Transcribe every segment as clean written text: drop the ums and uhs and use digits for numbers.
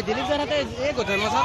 दिलीप जरा ते एक होतं मसा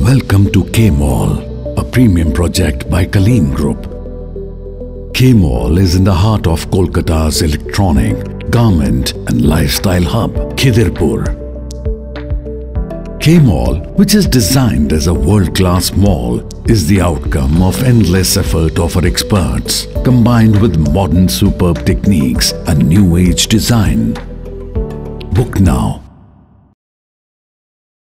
Welcome to K-Mall, a premium project by Kaleen Group. K-Mall is in the heart of Kolkata's electronic, garment and lifestyle hub, Khidirpur. K-Mall, which is designed as a world-class mall, is the outcome of endless effort of our experts, combined with modern superb techniques and new-age design. Book now